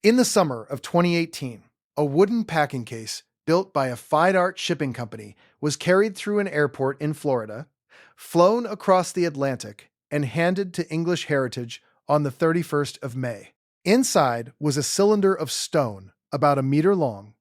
In the summer of 2018, a wooden packing case built by a fine art shipping company was carried through an airport in Florida, flown across the Atlantic, and handed to English Heritage on the 31st of May. Inside was a cylinder of stone about a meter long.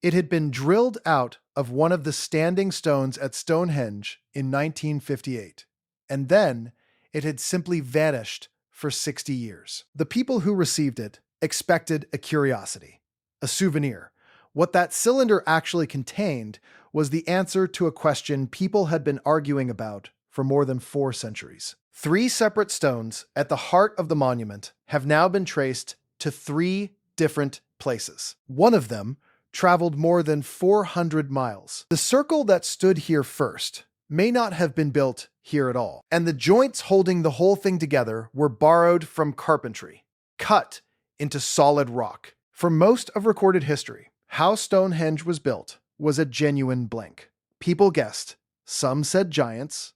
It had been drilled out of one of the standing stones at Stonehenge in 1958, and then it had simply vanished for 60 years. The people who received it expected a curiosity, a souvenir. What that cylinder actually contained was the answer to a question people had been arguing about for more than 4 centuries. 3 separate stones at the heart of the monument have now been traced to 3 different places. One of them traveled more than 400 miles. The circle that stood here first may not have been built here at all, and the joints holding the whole thing together were borrowed from carpentry, cut into solid rock. For most of recorded history, how Stonehenge was built was a genuine blank. People guessed. Some said giants.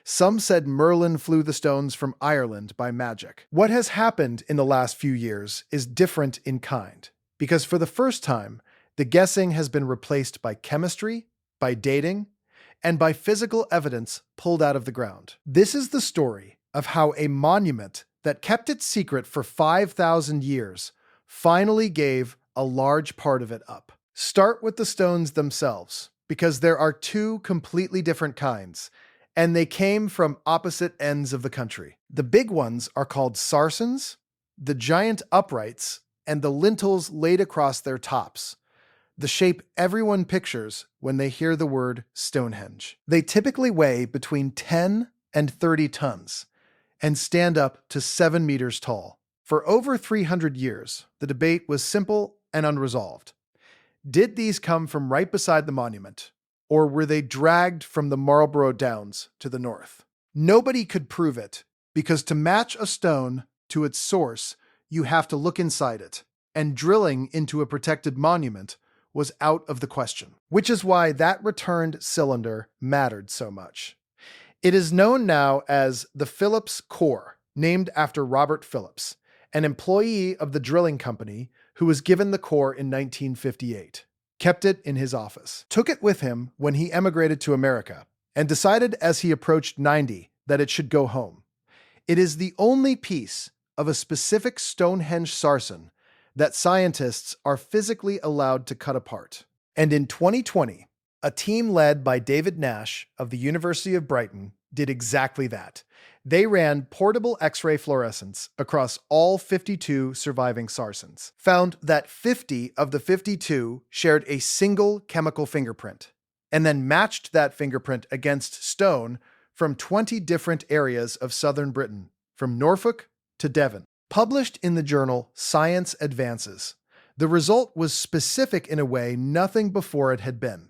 Some said Merlin flew the stones from Ireland by magic. What has happened in the last few years is different in kind, because for the first time, the guessing has been replaced by chemistry, by dating, and by physical evidence pulled out of the ground. This is the story of how a monument that kept its secret for 5,000 years finally gave a large part of it up. Start with the stones themselves, because there are 2 completely different kinds, and they came from opposite ends of the country. The big ones are called sarsens, the giant uprights, and the lintels laid across their tops, the shape everyone pictures when they hear the word Stonehenge. They typically weigh between 10 and 30 tons and stand up to 7 meters tall. For over 300 years, the debate was simple and unresolved. Did these come from right beside the monument, or were they dragged from the Marlborough Downs to the north? Nobody could prove it, because to match a stone to its source, you have to look inside it, and drilling into a protected monument was out of the question, which is why that returned cylinder mattered so much. It is known now as the Phillips Core, named after Robert Phillips, an employee of the drilling company who was given the core in 1958, kept it in his office, took it with him when he emigrated to America, and decided as he approached 90 that it should go home. It is the only piece of a specific Stonehenge sarsen that scientists are physically allowed to cut apart. And in 2020, a team led by David Nash of the University of Brighton did exactly that. They ran portable X-ray fluorescence across all 52 surviving sarsens, found that 50 of the 52 shared a single chemical fingerprint, and then matched that fingerprint against stone from 20 different areas of southern Britain, from Norfolk to Devon. Published in the journal Science Advances, the result was specific in a way nothing before it had been.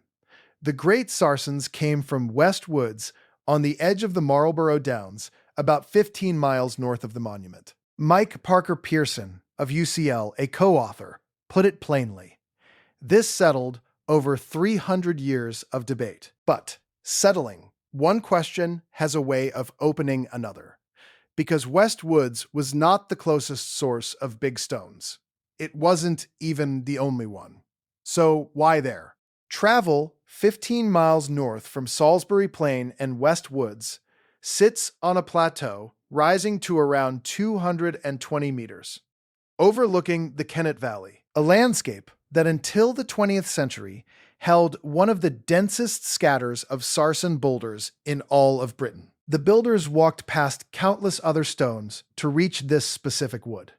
The great sarsens came from West Woods on the edge of the Marlborough Downs, about 15 miles north of the monument. Mike Parker Pearson of UCL, a co-author, put it plainly. This settled over 300 years of debate. But settling one question has a way of opening another, because West Woods was not the closest source of big stones. It wasn't even the only one. So why there? Travel 15 miles north from Salisbury Plain and West Woods sits on a plateau rising to around 220 meters, overlooking the Kennet Valley, a landscape that until the 20th century held one of the densest scatters of sarsen boulders in all of Britain. The builders walked past countless other stones to reach this specific wood.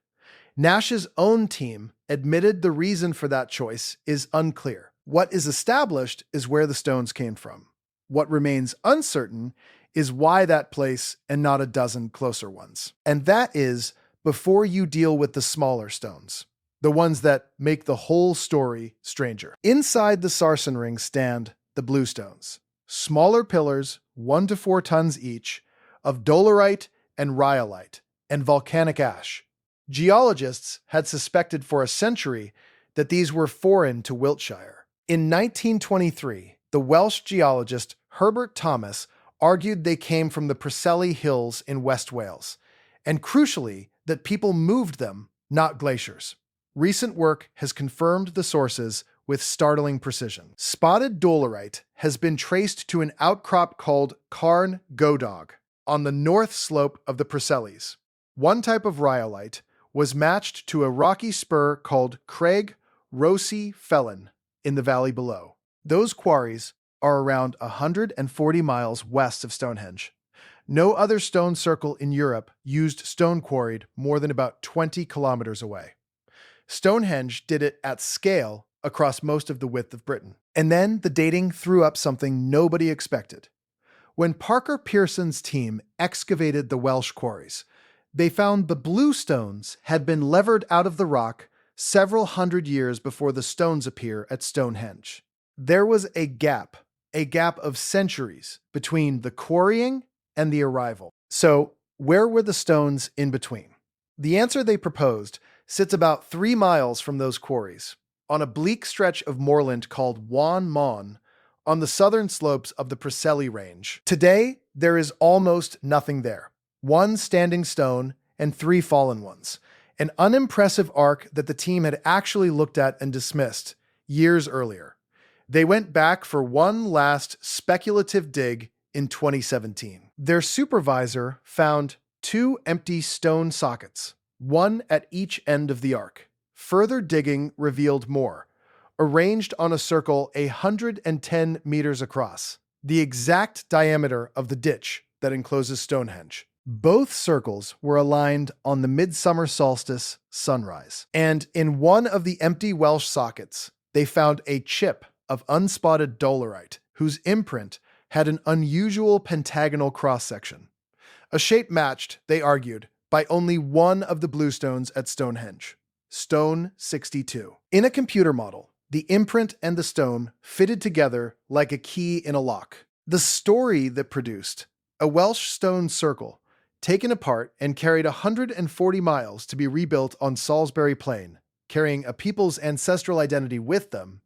Nash's own team admitted the reason for that choice is unclear. What is established is where the stones came from. What remains uncertain is why that place and not a dozen closer ones. And that is before you deal with the smaller stones, the ones that make the whole story stranger. Inside the sarsen ring stand the bluestones, smaller pillars, 1 to 4 tons each, of dolerite and rhyolite and volcanic ash. Geologists had suspected for a century that these were foreign to Wiltshire. In 1923, the Welsh geologist Herbert Thomas argued they came from the Preseli Hills in West Wales, and crucially, that people moved them, not glaciers. Recent work has confirmed the sources with startling precision. Spotted dolerite has been traced to an outcrop called Carn Godog on the north slope of the Preselis. One type of rhyolite was matched to a rocky spur called Craig Rossi Felon in the valley below. Those quarries are around 140 miles west of Stonehenge. No other stone circle in Europe used stone quarried more than about 20 kilometers away. Stonehenge did it at scale across most of the width of Britain. And then the dating threw up something nobody expected. When Parker Pearson's team excavated the Welsh quarries, they found the blue stones had been levered out of the rock several hundred years before the stones appear at Stonehenge. There was a gap of centuries between the quarrying and the arrival. So, where were the stones in between? The answer they proposed sits about 3 miles from those quarries, on a bleak stretch of moorland called Wan Mon, on the southern slopes of the Preseli Range. Today, there is almost nothing there. 1 standing stone and 3 fallen ones, an unimpressive arc that the team had actually looked at and dismissed years earlier. They went back for one last speculative dig in 2017. Their supervisor found 2 empty stone sockets, one at each end of the arc. Further digging revealed more, arranged on a circle 110 meters across, the exact diameter of the ditch that encloses Stonehenge. Both circles were aligned on the midsummer solstice sunrise, and in one of the empty Welsh sockets, they found a chip of unspotted dolerite whose imprint had an unusual pentagonal cross-section, a shape matched, they argued, by only one of the bluestones at Stonehenge, Stone 62. In a computer model, the imprint and the stone fitted together like a key in a lock. The story that produced a Welsh stone circle taken apart and carried 140 miles to be rebuilt on Salisbury Plain, carrying a people's ancestral identity with them,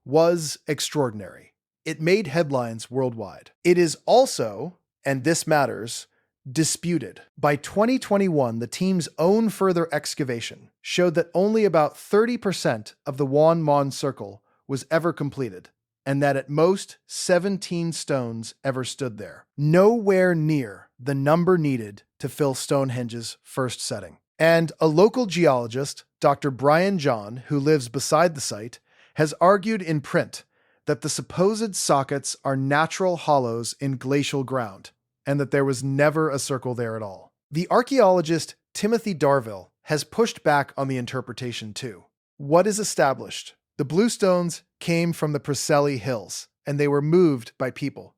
was extraordinary. It made headlines worldwide. It is also, and this matters, disputed. By 2021, the team's own further excavation showed that only about 30% of the Wan Mon circle was ever completed, and that at most 17 stones ever stood there. Nowhere near the number needed to fill Stonehenge's first setting. And a local geologist, Dr. Brian John, who lives beside the site, has argued in print that the supposed sockets are natural hollows in glacial ground, and that there was never a circle there at all. The archaeologist Timothy Darville has pushed back on the interpretation too. What is established? The bluestones came from the Preseli Hills, and they were moved by people.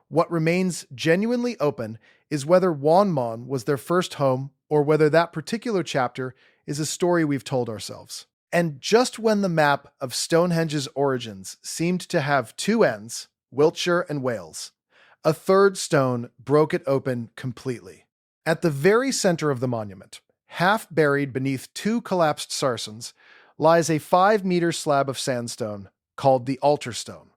What remains genuinely open is whether Wan Mon was their first home, or whether that particular chapter is a story we've told ourselves. And just when the map of Stonehenge's origins seemed to have 2 ends, Wiltshire and Wales, a third stone broke it open completely. At the very center of the monument, half buried beneath 2 collapsed sarcens, lies a 5-meter slab of sandstone called the altar stone.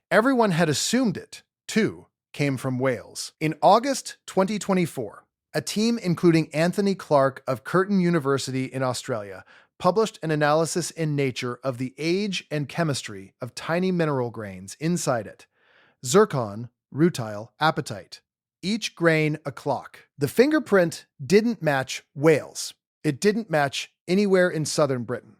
Everyone had assumed it, too, came from Wales. In August 2024, a team including Anthony Clark of Curtin University in Australia published an analysis in Nature of the age and chemistry of tiny mineral grains inside it. Zircon, rutile, apatite. Each grain a clock. The fingerprint didn't match Wales. It didn't match anywhere in southern Britain.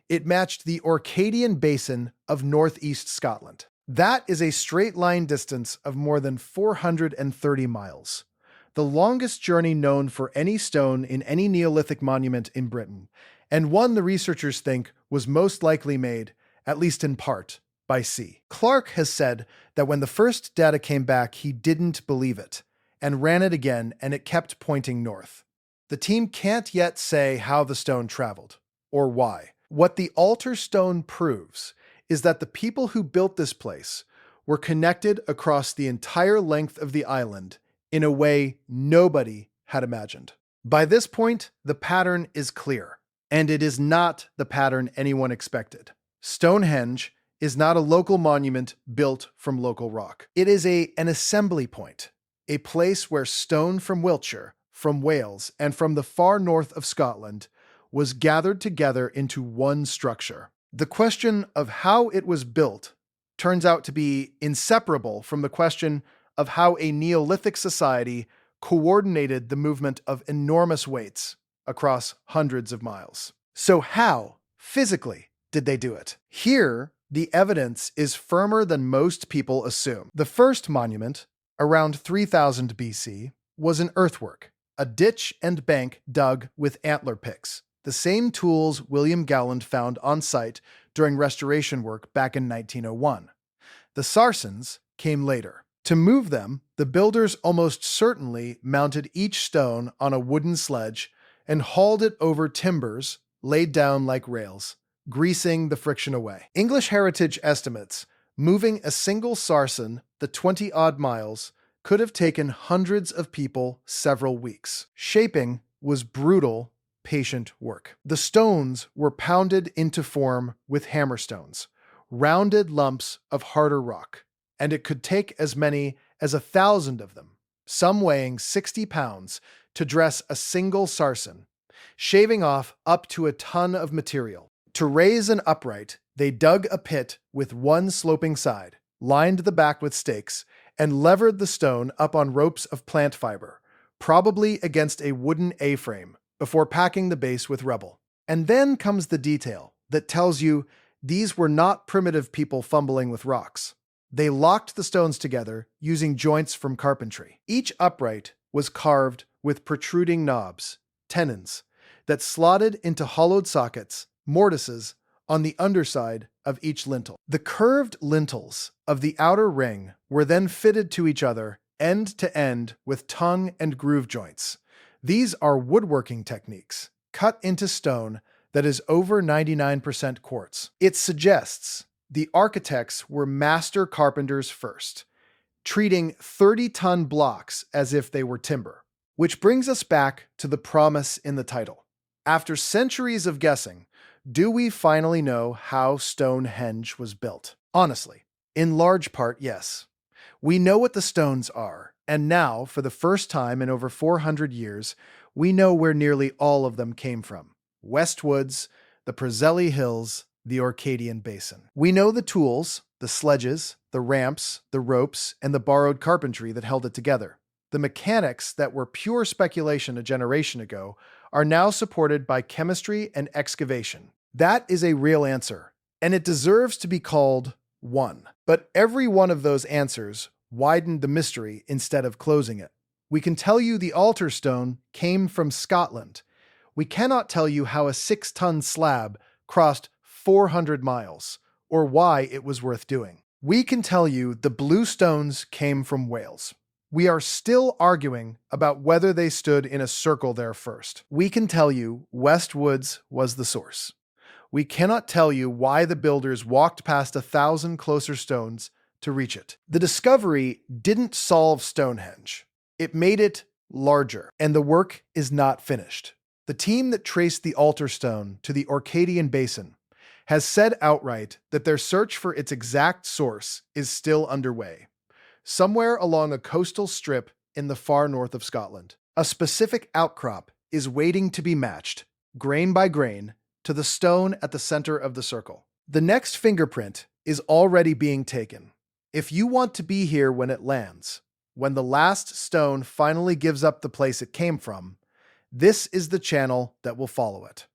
It matched the Orcadian Basin of northeast Scotland. That is a straight line distance of more than 430 miles. The longest journey known for any stone in any Neolithic monument in Britain, and one the researchers think was most likely made, at least in part, by sea. Clark has said that when the first data came back, he didn't believe it, and ran it again, and it kept pointing north. The team can't yet say how the stone traveled, or why. What the altar stone proves is that the people who built this place were connected across the entire length of the island in a way nobody had imagined. By this point, the pattern is clear, and it is not the pattern anyone expected. Stonehenge is not a local monument built from local rock. It is an assembly point, a place where stone from Wiltshire, from Wales, and from the far north of Scotland was gathered together into one structure. The question of how it was built turns out to be inseparable from the question of how a Neolithic society coordinated the movement of enormous weights across hundreds of miles. So how, physically, did they do it? Here, the evidence is firmer than most people assume. The first monument, around 3000 BC, was an earthwork, a ditch and bank dug with antler picks, the same tools William Gowland found on site during restoration work back in 1901. The Sarsens came later. To move them, the builders almost certainly mounted each stone on a wooden sledge and hauled it over timbers laid down like rails, greasing the friction away. English heritage estimates moving a single sarsen the 20-odd miles could have taken hundreds of people several weeks. Shaping was brutal, patient work. The stones were pounded into form with hammerstones, rounded lumps of harder rock, and it could take as many as 1,000 of them, some weighing 60 pounds, to dress a single sarsen, shaving off up to a ton of material. To raise an upright, they dug a pit with one sloping side, lined the back with stakes, and levered the stone up on ropes of plant fiber, probably against a wooden A-frame, before packing the base with rubble. And then comes the detail that tells you these were not primitive people fumbling with rocks. They locked the stones together using joints from carpentry. Each upright was carved with protruding knobs, tenons, that slotted into hollowed sockets, mortises, on the underside of each lintel. The curved lintels of the outer ring were then fitted to each other, end to end, with tongue and groove joints. These are woodworking techniques, cut into stone that is over 99% quartz. It suggests the architects were master carpenters first, treating 30-ton blocks as if they were timber. Which brings us back to the promise in the title. After centuries of guessing, do we finally know how Stonehenge was built? Honestly, in large part, yes. We know what the stones are, and now, for the first time in over 400 years, we know where nearly all of them came from. West Woods, the Preseli Hills, the Orcadian Basin. We know the tools, the sledges, the ramps, the ropes, and the borrowed carpentry that held it together. The mechanics that were pure speculation a generation ago are now supported by chemistry and excavation. That is a real answer, and it deserves to be called one. But every one of those answers widened the mystery instead of closing it. We can tell you the altar stone came from Scotland. We cannot tell you how a 6-ton slab crossed 400 miles, or why it was worth doing. We can tell you the blue stones came from Wales. We are still arguing about whether they stood in a circle there first. We can tell you West Woods was the source. We cannot tell you why the builders walked past 1,000 closer stones to reach it. The discovery didn't solve Stonehenge. It made it larger, and the work is not finished. The team that traced the altar stone to the Orcadian Basin has said outright that their search for its exact source is still underway, somewhere along a coastal strip in the far north of Scotland. A specific outcrop is waiting to be matched, grain by grain, to the stone at the center of the circle. The next fingerprint is already being taken. If you want to be here when it lands, when the last stone finally gives up the place it came from, this is the channel that will follow it.